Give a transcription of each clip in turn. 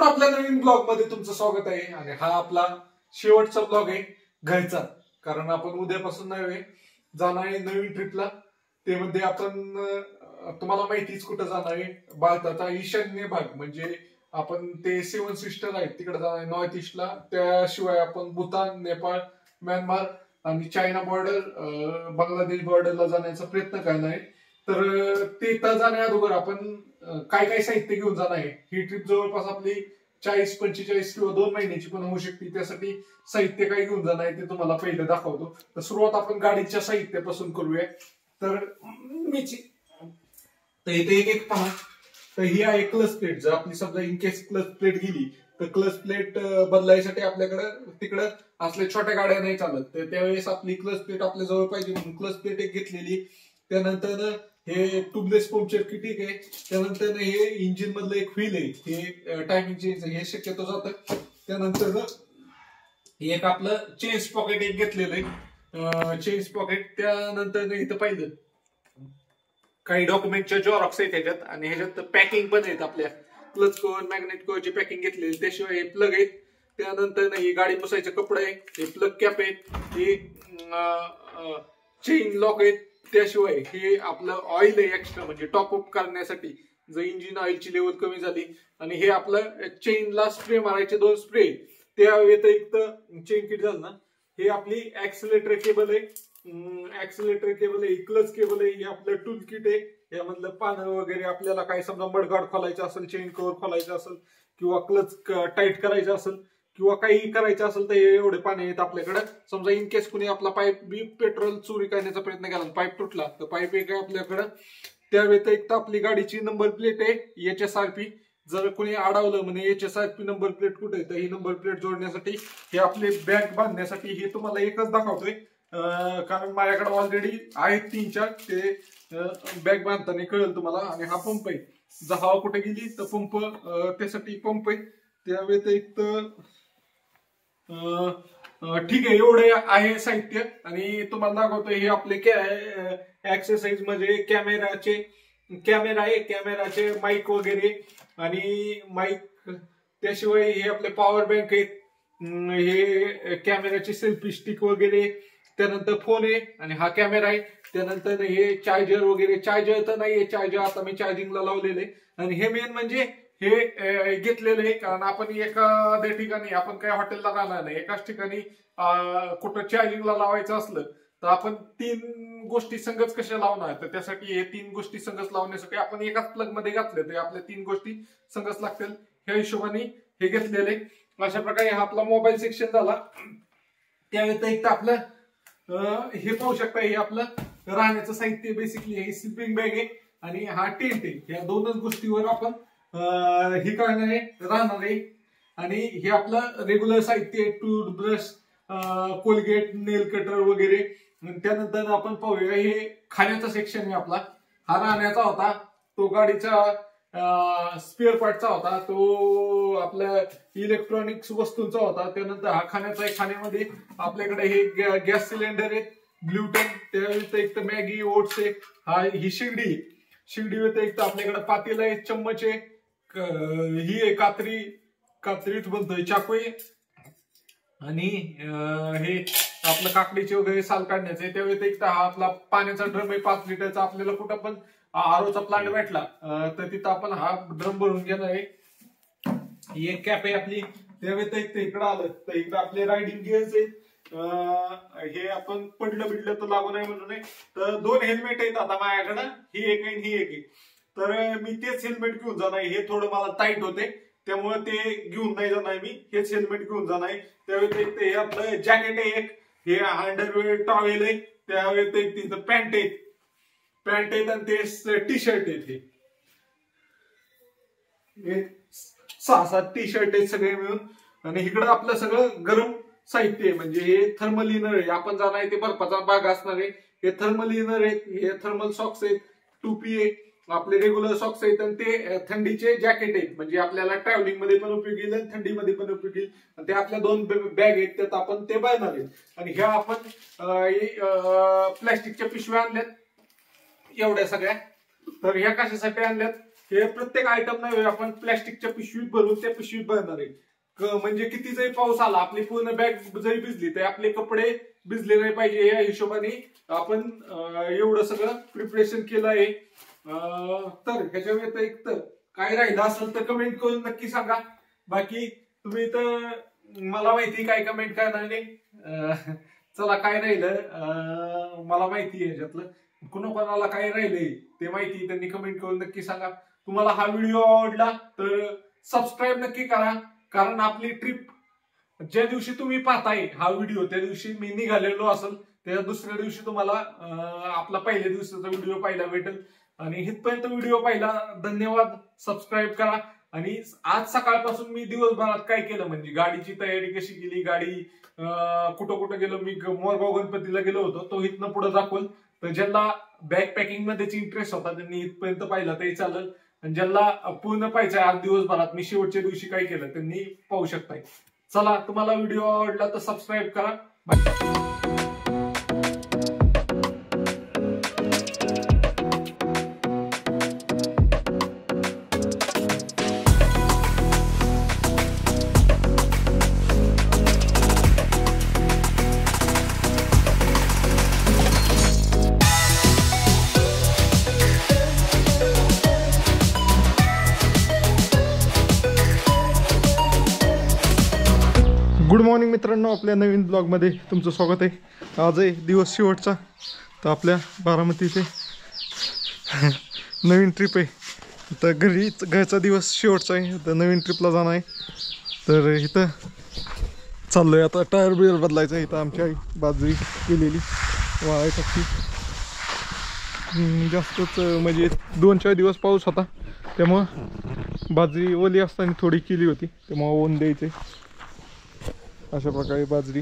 आपल्या नवीन ब्लॉग मध्ये तुमचं स्वागत आहे आणि हा आपला शेवटचा ब्लॉग आहे घरचा. कारण आपण उद्यापासून नव्हे जाणार आहे नवीन ट्रिपला. ते मध्ये आपण तुम्हाला माहितीच कुठं जाणार आहे, भारताचा ईशान्य भाग म्हणजे आपण ते 7 सिस्टर आहेत तिकडे जाणार आहे नॉर्थ ईस्टला. त्याशिवाय आपण भूतान, नेपाळ, म्यानमार आणि चायना बॉर्डर, बांगलादेश बॉर्डरला जाण्याचा प्रयत्न करणार आहे. तर ते जाण्या अगोदर आपण काय काय साहित्य घेऊन जाणार आहे. ही ट्रिप जवळपास आपली 40-45 किंवा 2 महिन्याची पण होऊ शकते. त्यासाठी साहित्य काय घेऊन जाणार आहे ते तुम्हाला पहिले दाखवतो. तर सुरुवात आपण गाडीच्या साहित्यापासून करूया. तर इथे एक पहा, तर ही आहे क्लच प्लेट. जर आपली समजा इन केस क्लच प्लेट गेली तर क्लच प्लेट बदलायसाठी आपल्याकडे तिकडं असल्या छोट्या गाड्या नाही चालत. तर त्यावेळेस आपली क्लच प्लेट आपल्या जवळ पाहिजे म्हणून क्लच प्लेट एक घेतलेली. त्यानंतर हे ट्यूबलेस पंक्चर किट आहे. त्यानंतर हे इंजिन मधलं एक व्हील आहे, हे टायमिंग चेंज हे शक्यतो जातं. त्यानंतर एक आपलं चेंज पॉकेट एक घेतलेलं आहे, चेंज पॉकेट. त्यानंतर इथं पाहिलं काही डॉक्युमेंटच्या झेरॉक्स आहेत त्याच्यात आणि ह्याच्यात पॅकिंग पण आहेत आपल्या क्लच कव्हर, मॅग्नेट कव्हरची पॅकिंग घेतलेली. त्याशिवाय हे प्लग आहेत. त्यानंतर ही गाडी पुसायचं कपडे आहे, हे प्लग कॅप आहेत, हे चेन लॉक आहेत. त्याशिवाय हे आपलं ऑइल आहे एक्स्ट्रा, म्हणजे टॉपअप करण्यासाठी जर इंजिन ऑइलची लेवल कमी झाली. आणि हे आपलं चेनला स्प्रे मारायचे 2 स्प्रे. त्या व्यतिरिक्त चेन किट झालं ना, हे आपली ऍक्सिलेटर केबल आहे, ऍक्सिलेटर केबल आहे, क्लच केबल आहे, हे आपलं टूल किट आहे. यामधलं पानं वगैरे आपल्याला काय समजा मडगार्ड खोलायचं असेल, चेन कव्हर खोलायचं असेल किंवा क्लच टाईट करायचं असेल किंवा काही करायचं असेल तर एवढे पाणी आहेत आपल्याकडे. समजा इन केस कुणी आपला पाईप बी पेट्रोल चोरी करण्याचा प्रयत्न केला, पाईप तुटला तर पाईप एक आहे आपल्याकडे. त्या व्यतिरिक्त आपली गाडीची नंबर प्लेट आहे HSRP. जर कोणी अडवलं म्हणजे HSRP नंबर प्लेट कुठे आहे तर ही नंबर प्लेट जोडण्यासाठी, हे आपले बॅग बांधण्यासाठी. हे तुम्हाला एकच दाखवतोय कारण माझ्याकडे ऑलरेडी आहेत 3-4. ते बॅग बांधताना कळेल तुम्हाला. आणि हा पंप आहे, जर हवा कुठे गेली तर पंप, त्यासाठी पंप आहे. त्या व्यतिरिक्त ठीक आहे, एवढे आहे साहित्य. आणि तुम्हाला दाखवतोय हे आपले एक्सरसाइज म्हणजे कॅमेरा आहे, कॅमेराचे माईक वगैरे आणि माईक. त्याशिवाय हे आपले पॉवर बँक आहेत, हे कॅमेराचे सेल्फी स्टिक वगैरे. त्यानंतर फोन आहे आणि हा कॅमेरा आहे. त्यानंतर हे चार्जर वगैरे. चार्जर तर नाहीये, चार्जर आता मी चार्जिंगला लावलेले. आणि हे मेन म्हणजे हे घेतलेलं आहे कारण आपण एखाद्या ठिकाणी, आपण काय हॉटेलला राहणार नाही, एकाच ठिकाणी कुठं चार्जिंगला लावायचं असलं तर आपण 3 गोष्टी संगच कशा लावणार. तर त्यासाठी हे 3 गोष्टी संगच लावण्यासाठी आपण एकाच प्लग मध्ये घातले तर आपल्या 3 गोष्टी संगच लागतील. ह्या हिशोबाने हे घेतलेले. अशा प्रकारे हा आपला मोबाईल सेक्शन झाला. त्या व्यतिरिक्त आपलं हे पाहू शकता, हे आपलं राहण्याचं साहित्य बेसिकली हे स्लीपिंग बॅग आहे आणि हा टेंट आहे. या 2च गोष्टीवर आपण हे करणार आहे, राहणार आहे. आणि हे आपलं रेग्युलर साहित्य आहे, टूथब्रश, कोलगेट, नेल कटर वगैरे. त्यानंतर आपण पाहूया हे खाण्याचा सेक्शन आहे आपला. हा राहण्याचा होता, तो गाडीचा स्पेअर पार्टचा होता, तो आपल्या इलेक्ट्रॉनिक्स वस्तूंचा होता. त्यानंतर हा खाण्याचा आहे. खाण्यामध्ये आपल्याकडे हे गॅस सिलेंडर आहे, ग्लुटेन. त्या व्यतिरिक्त मॅगी, ओट्स आहे. ही शिगडी व्यतिरिक्त आपल्याकडे पातेलं आहे, चम्मच आहे, ही आहे कात्रीच बनतोय, चाकू आहे. आणि हे आपलं काकडीचे वगैरे साल काढण्याचे. त्या व्यतिरिक्त हा आपला पाण्याचा ड्रम आहे 5 लिटरचा. आपल्याला कुठं पण आरोचा प्लांट भेटला तर तिथं आपण हा ड्रम भरून घेणार आहे. ही एक कॅप आहे आपली. त्या व्यतिरिक्त इकडं आलं तर इकडं आपले रायडिंग गिअर्स आहेत. हे आपण पडलं तर लागू नये म्हणून. तर 2 हेल्मेट आहेत आता माझ्याकडं, ही एक आहे, ही एक आहे. तर मी तेच हेल्मेट घेऊन जाणार आहे. हे थोडं मला टाईट होते त्यामुळे ते घेऊन नाही जाणार मी, हेच हेल्मेट घेऊन जाणार आहे. त्या व्यतिरिक्त हे आपलं जॅकेट आहे एक, हे अंडरवेअर टॉवेल आहे. त्या व्यतिरिक्त इथं पॅन्ट आहेत आणि ते टी शर्ट आहेत. हे 6-7 टी शर्ट आहेत सगळे मिळून. आणि इकडं आपलं सगळं गरम साहित्य आहे, म्हणजे हे थर्मल इनर आहे. आपण जाणार आहे ते बर्फाचा भाग असणार आहे. हे थर्मल इनर आहेत, हे थर्मल सॉक्स आहेत, टोपी आहे, आपले रेग्युलर सॉक्स आहेत. आणि ते थंडीचे जॅकेट आहेत, म्हणजे आपल्याला ट्रॅव्हलिंग मध्ये पण उपयोगी येईल, थंडीमध्ये पण उपयोगी येईल. आणि ते आपल्या 2 बॅग आहेत, त्यात आपण ते बांधणार आहेत. आणि ह्या आपण प्लॅस्टिकच्या पिशव्या आणल्यात एवढ्या सगळ्या. तर ह्या कशासाठी आणल्यात हे प्रत्येक आयटम नाही आपण प्लॅस्टिकच्या पिशवीत भरून त्या पिशवीत भरणार आहे. म्हणजे किती जरी पाऊस आला आपली पूर्ण बॅग जरी भिजली तरी आपले कपडे भिजले नाही पाहिजे या हिशोबाने आपण एवढं सगळं प्रिपरेशन केलं आहे. तर ह्याच्या व्यतिरिक्त काय राहिलं असेल तर कमेंट करून नक्की सांगा. बाकी तुम्ही तर मला माहिती काय कमेंट करणार नाही. चला काय राहिलं मला माहिती आहे ह्याच्यातलं, कोणाला काय राहिलंय ते माहिती त्यांनी कमेंट करून नक्की सांगा. तुम्हाला हा व्हिडिओ आवडला तर सबस्क्राईब नक्की करा, कारण आपली ट्रिप ज्या दिवशी तुम्ही पाहताय हा व्हिडिओ त्या दिवशी मी निघालेलो असेल, त्या दुसऱ्या दिवशी तुम्हाला आपला पहिल्या दिवसाचा व्हिडिओ पाहायला भेटेल. आणि इथपर्यंत व्हिडिओ पाहिला धन्यवाद. सबस्क्राईब करा. आणि आज सकाळपासून मी दिवसभरात काय केलं म्हणजे गाडीची तयारी कशी केली, गाडी कुठं कुठं गेलो, मी मोरगाव गणपतीला गेलो होतो, तो इथनं पुढे दाखवल. तर ज्यांना बॅग पॅकिंग मध्येच इंटरेस्ट होता त्यांनी इथपर्यंत पाहिला तरी चालेल, आणि ज्यांना पूर्ण पाहिजे आज दिवसभरात मी शेवटच्या दिवशी काय केलं त्यांनी पाहू शकताय. चला तुम्हाला व्हिडिओ आवडला तर सबस्क्राईब करा. बाय. गुड मॉर्निंग मित्रांनो, आपल्या नवीन ब्लॉगमध्ये तुमचं स्वागत आहे. आज आहे दिवस शेवटचा. तर आपल्या बारामतीचे नवीन ट्रिप आहे. तर घरचा दिवस शेवटचा आहे, तर नवीन ट्रिपला जाणार आहे. तर इथं चाललो आहे आता, टायर बियर बदलायचं आहे. इथं आमची आई बाजरी केलेली वाळाय टाकली. जास्तच म्हणजे 2-4 दिवस पाऊस होता त्यामुळं बाजरी ओली असताना थोडी केली होती, त्यामुळं ऊन द्यायचे अशा प्रकारे बाजरी.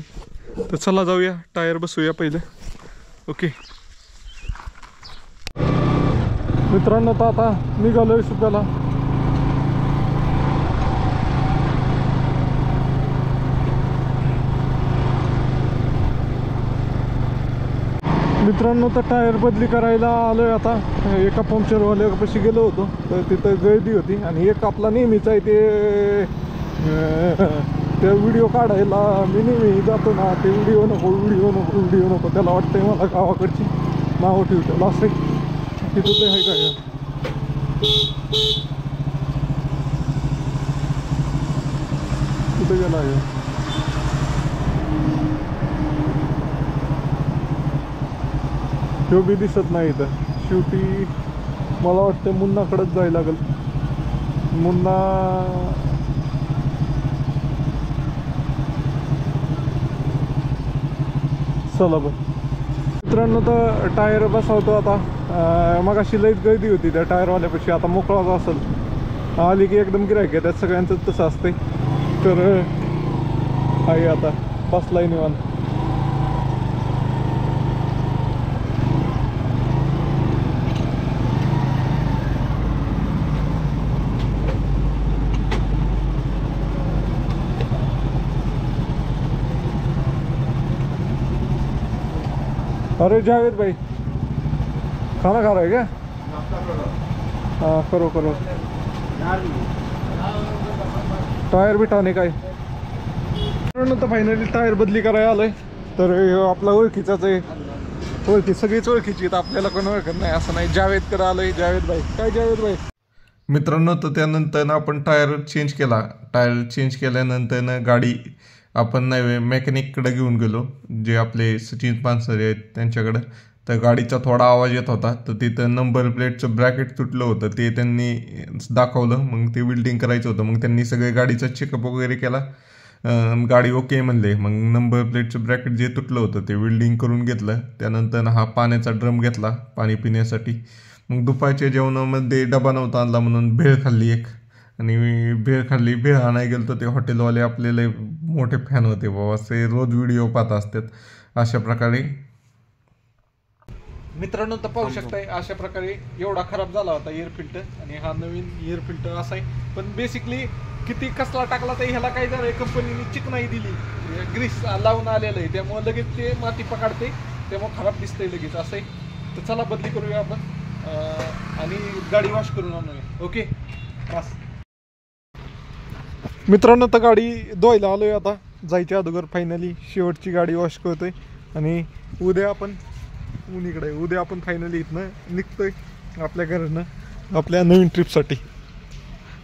तर चला जाऊया, टायर बसूया पहिलं. ओके मित्रांनो, तर आता निघालोय सुप्याला. मित्रांनो तर टायर बदली करायला आलोय आता. एका पंक्चरवाल्यापाशी गेलो होतो तर तिथं गर्दी होती, आणि एक आपला नेहमीच आहे ते व्हिडिओ काढायला मी नेहमी जातो ना, ते व्हिडिओ नको त्याला वाटतंय मला गावाकडची नावं ठेवतो असं तिथं ते आहे काय कुठं गेला आहे. तो बी दिसत नाही इथं. शेवटी मला वाटतं मुन्नाकडेच जायला लागेल. मुन्ना चला बरं मित्रांनो, तर टायर बसवतो आता. मग अशी लईच गर्दी होती त्या टायरवाल्यापाशी, आता मोकळाच असेल. आली की एकदम गिऱ्हाईक आहे, त्यात सगळ्यांचं तसं असतंय. तर आहे आता बसलाय निवांत. अरे जावेद भाई, खाना खा रहा है क्या? हाँ करो. टायर बिठाने का आहे. तर फायनली टायर बदली करायला आलोय. तर आपला ओळखीचाच आहे, सगळीच ओळखीची आहेत, आपल्याला कोण ओळखत नाही असं नाही. जावेदकडे आलोय. जावेद भाई काय जावेद भाई मित्रांनो, तर त्यानंतर आपण टायर चेंज केला. टायर चेंज केल्यानंतर गाडी आपण नाही मेकॅनिककडे घेऊन गेलो, जे आपले सचिन पानसरे आहेत त्यांच्याकडं. तर गाडीचा थोडा आवाज येत होता, तर तिथं नंबर प्लेटचं ब्रॅकेट तुटलं होतं, ते त्यांनी दाखवलं. मग ते वेल्डिंग करायचं होतं. मग त्यांनी सगळे गाडीचा चेकअप वगैरे केला, गाडी ओके म्हणले. मग नंबर प्लेटचं ब्रॅकेट जे तुटलं होतं ते वेल्डिंग करून घेतलं. त्यानंतर हा पाण्याचा ड्रम घेतला पाणी पिण्यासाठी. मग दुपारच्या जेवणामध्ये डबा नव्हता आणला म्हणून भेळ खाल्ली एक, आणि भेळ खाल्ली. भेळ आणायला गेलो तर ते हॉटेलवाले आपल्याला मोठे फॅन होते बाबा, ते रोज व्हिडिओ पाहत असतात. अशा प्रकारे मित्रांनो तर पाहू शकताय, अशा प्रकारे एवढा खराब झाला होता एअर फिल्टर, आणि हा नवीन एअर फिल्टर असा आहे. पण बेसिकली किती कसला टाकला तर ह्याला काय झालंय, कंपनीने चिकनाई दिली, ग्रीस लावून आलेलं आहे, त्यामुळे लगेच ते माती पकडते, त्यामुळे खराब दिसतंय लगेच असं आहे. तर चला बदली करूया आपण आणि गाडी वॉश करून आणूया. ओके बस मित्रांनो, तर गाडी धुवायला आलोय आता. जायच्या अगोदर फायनली शेवटची गाडी वॉश करतोय आणि उद्या आपण उद्या आपण फायनली इथनं निघतोय आपल्या घरानं आपल्या नवीन ट्रिपसाठी.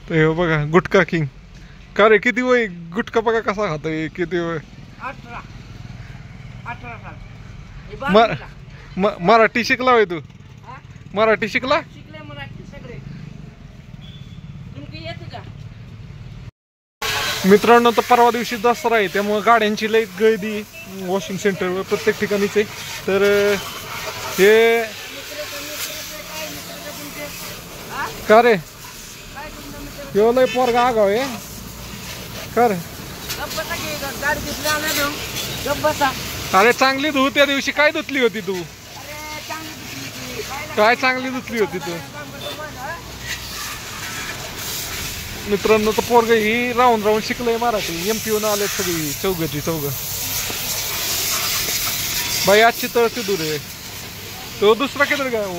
तर हे बघा गुटखा किंग. का रे किती वय गुटखा बघा कसा खातोय, किती वय? 18 मराठी शिकला होय तू? मराठी शिकला? शिकले मराठी सगळे. तुमकी येते का? मित्रांनो, तर परवा दिवशी दसरा आहे त्यामुळे गाड्यांची लई गर्दी वॉशिंग सेंटरवर प्रत्येक ठिकाणीच आहे. तर हे का रे ह्यो लय पोरगा आगाव आहे का रे? गाडी घेतली आणा देऊ. गप बसा. अरे चांगली धू. त्या दिवशी काय धुतली होती तू? अरे चांगली दिसली ती. काय चांगली धुतली होती तू? मित्रांनो, तर पोरग ही राहून राहून शिकलंय मराठी. MP आले सगळी चौघची चौघ. बाई आजची तळची दूर आहे तो दुसरा किती काय हो.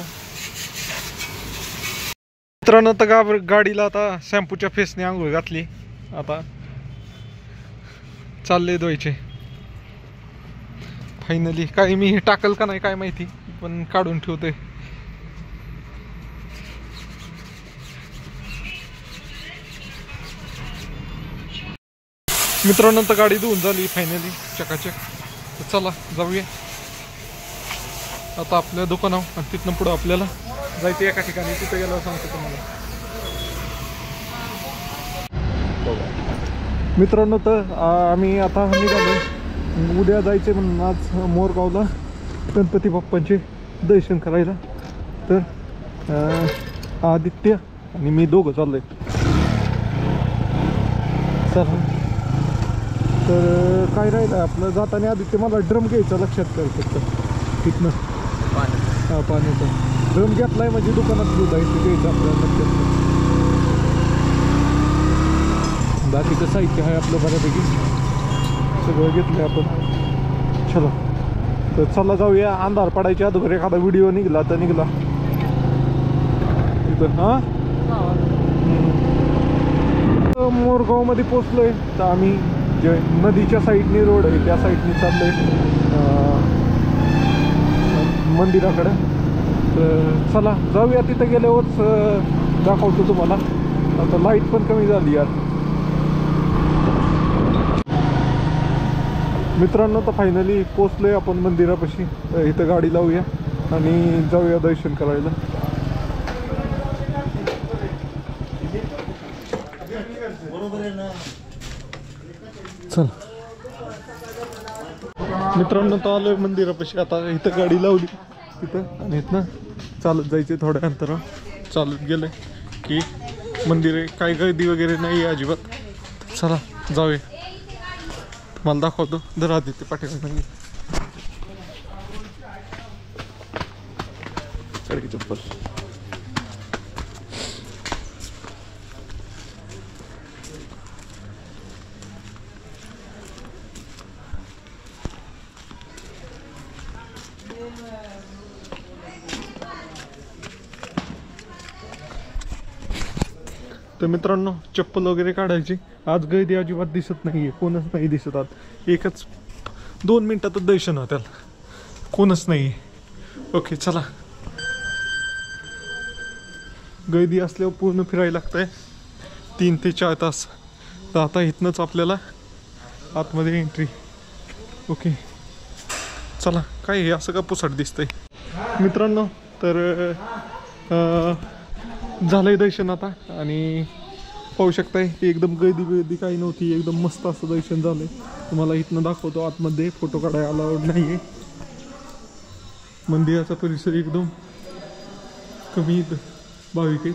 मित्रांनो, तर गाडीला आता शॅम्पूच्या फेसने आंघोळ घातली. आता चालले धुवायचे फायनली. काही मी टाकल का नाही काय माहिती, पण काढून ठेवतोय. मित्रांनो, तर गाडी धुवून झाली फायनली चकाचक. तर चला जाऊया आता आपल्या दुकानावर आणि तिथनं पुढं आपल्याला जायचं एका ठिकाणी. तिथे गेल्यावर सांगतो तुम्हाला. मित्रांनो, तर आम्ही आता निघालो. उद्या जायचे म्हणून आज मोरगावला गणपती बाप्पांचे दर्शन करायला. तर आदित्य आणि मी दोघं चाललोय. चला, तर काय राहिलं आपलं जाताना आदित्य मला ड्रम घ्यायचा लक्षात कर फक्त तिथनं. हा पाण्याचा ड्रम घेतलाय म्हणजे दुकानात दूध आहे ते घ्यायचं आपल्याला लक्षात. बाकीचं साहित्य आहे आपलं बऱ्यापैकी सगळं घेतलंय आपण. चला तर चला जाऊया. अंधार पडायच्या अगोदर एखादा व्हिडिओ निघला तर निघला तिथं. हा मोरगाव मध्ये पोचलोय. तर आम्ही जे नदीच्या साईडने रोड आहे त्या साईडने चाललोय मंदिराकडे. तर चला जाऊया. तिथं गेल्यावरच दाखवतो तुम्हाला. आता लाईट पण कमी झाली यार. मित्रांनो, तर फायनली पोचलोय आपण मंदिरापाशी. इथं गाडी लावूया आणि जाऊया दर्शन करायला. चल मित्रांनो, तर आलोय मंदिरापाशी. आता इथं गाडी लावली तिथं आणि इथनं चालत जायचे. थोड्या अंतरा चालत गेले की मंदिर आहे. काही गर्दी वगैरे नाही आहे अजिबात. चला जाऊया. मला दाखवतो. जर आदित्य पाठीमागे चढी चप्पल. तर मित्रांनो, चप्पल वगैरे काढायची. आज गर्दी अजिबात दिसत नाहीये. कोणच नाही दिसत. आज एकच 2 मिनिटातच दर्शन होत्याल. कोणच नाही. ओके चला. गर्दी असल्यावर पूर्ण फिरायला लागतंय 3 ते 4 तास. तर आता इथनंच आपल्याला आतमध्ये एंट्री. ओके चला. काय हे असं का पुसट दिसतंय मित्रांनो. तर झालंय दर्शन आता आणि पाहू शकताय एकदम गर्दी काही नव्हती. एकदम मस्त असं दर्शन झालंय. तुम्हाला इथनं दाखवतो. आतमध्ये फोटो काढायला अलाउड नाहीये. मंदिराचा परिसर एकदम कमी भाविक आहेत.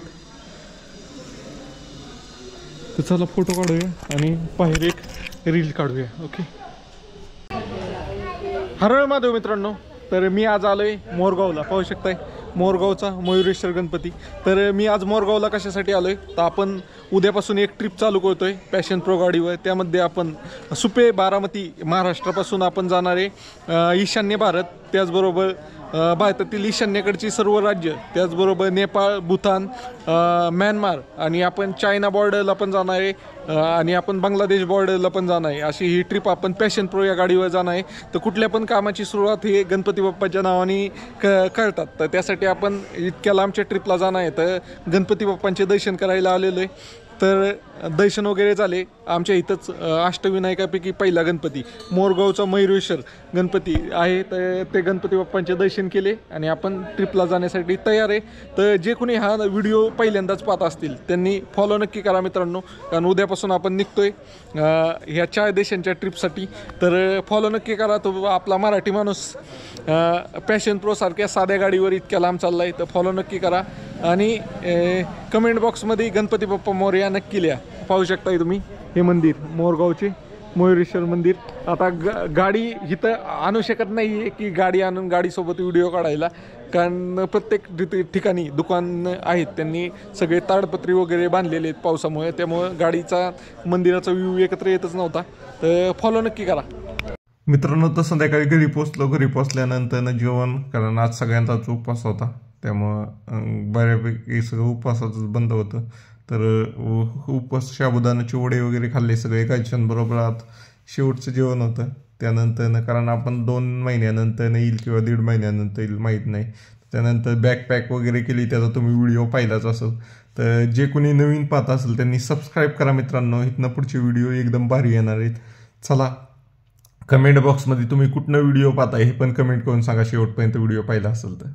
तर चला फोटो काढूया आणि बाहेर एक रील काढूया. ओके. हर हर महादेव मित्रांनो. तर मी आज आलोय मोरगावला. पाहू शकताय मोरगावचा मयुरेश्वर गणपती. तर मी आज मोरगावला कशासाठी आलोय तर आपण उद्यापासून एक ट्रिप चालू करतोय पॅशन प्रो गाडीवर. त्यामध्ये आपण सुपे बारामती महाराष्ट्रापासून आपण जाणार आहे ईशान्य भारत. त्याचबरोबर भारतातील ईशान्येकडची सर्व राज्य, त्याचबरोबर नेपाळ, भूतान, म्यानमार आणि आपण चायना बॉर्डरला पण जाणार आहे आणि आपण बांगलादेश बॉर्डरला पण जाणार आहे. अशी ही ट्रिप आपण पॅशन प्रो या गाडीवर जाणार आहे. तर कुठल्या पण कामाची सुरुवात ही गणपती बाप्पाच्या नावाने करतात. तर त्यासाठी आपण इतक्या लांबच्या ट्रिपला जाणार आहे. तर गणपती बाप्पांचे दर्शन करायला आलेलो आहे. तर दर्शन वगैरे झाले. आमच्या इथंच अष्टविनायकापैकी पहिला गणपती मोरगावचा मयुरेश्वर गणपती आहे. तर ते गणपती बाप्पांचे दर्शन केले आणि आपण ट्रिपला जाण्यासाठी तयार आहे. तर जे कोणी हा व्हिडिओ पहिल्यांदाच पाहत असतील त्यांनी फॉलो नक्की करा मित्रांनो, कारण उद्यापासून आपण निघतोय ह्या 4 देशांच्या ट्रिपसाठी. तर फॉलो नक्की करा. तो आपला मराठी माणूस पॅशन प्रो सारख्या साध्या गाडीवर इतक्या लांब चालला आहे. तर फॉलो नक्की करा आणि कमेंट बॉक्समध्ये गणपती बाप्पा मोरया नक्की लिहा. पाहू शकताय तुम्ही हे मंदिर, मोरगावचे मयुरेश्वर मंदिर. आता गाडी इथं आणू शकत नाही आहे की गाडी आणून गाडीसोबत व्हिडिओ काढायला, कारण प्रत्येक ठिकाणी दुकान आहेत, त्यांनी सगळे ताडपत्री वगैरे बांधलेले आहेत पावसामुळे, त्यामुळं गाडीचा मंदिराचा व्ह्यू एकत्र येतच नव्हता. तर फॉलो नक्की करा मित्रांनो. तर संध्याकाळी घरी पोचलो. घरी पोचल्यानंतर जेवण, कारण आज सगळ्यांचाच उपवास होता, त्यामुळं बऱ्यापैकी सगळं उपवासाचंच बंद होतं. तर उपवास साबुदाण्याचे वडे वगैरे खाल्ले सगळे घरच्यांबरोबर. शेवटचं जेवण होतं. त्यानंतर कारण आपण 2 महिन्यानंतर येईल किंवा 1.5 महिन्यानंतर येईल माहीत नाही. त्यानंतर बॅकपॅक वगैरे केली, त्याचा तुम्ही व्हिडिओ पाहिलाच असेल. तर जे कोणी नवीन पाहत असेल त्यांनी सबस्क्राईब करा मित्रांनो. इथनं पुढचे व्हिडिओ एकदम भारी येणार आहेत. चला, कमेंट बॉक्समध्ये तुम्ही कुठनं व्हिडिओ पाहताय हे पण कमेंट करून सांगा शेवटपर्यंत व्हिडिओ पाहिला असेल तर.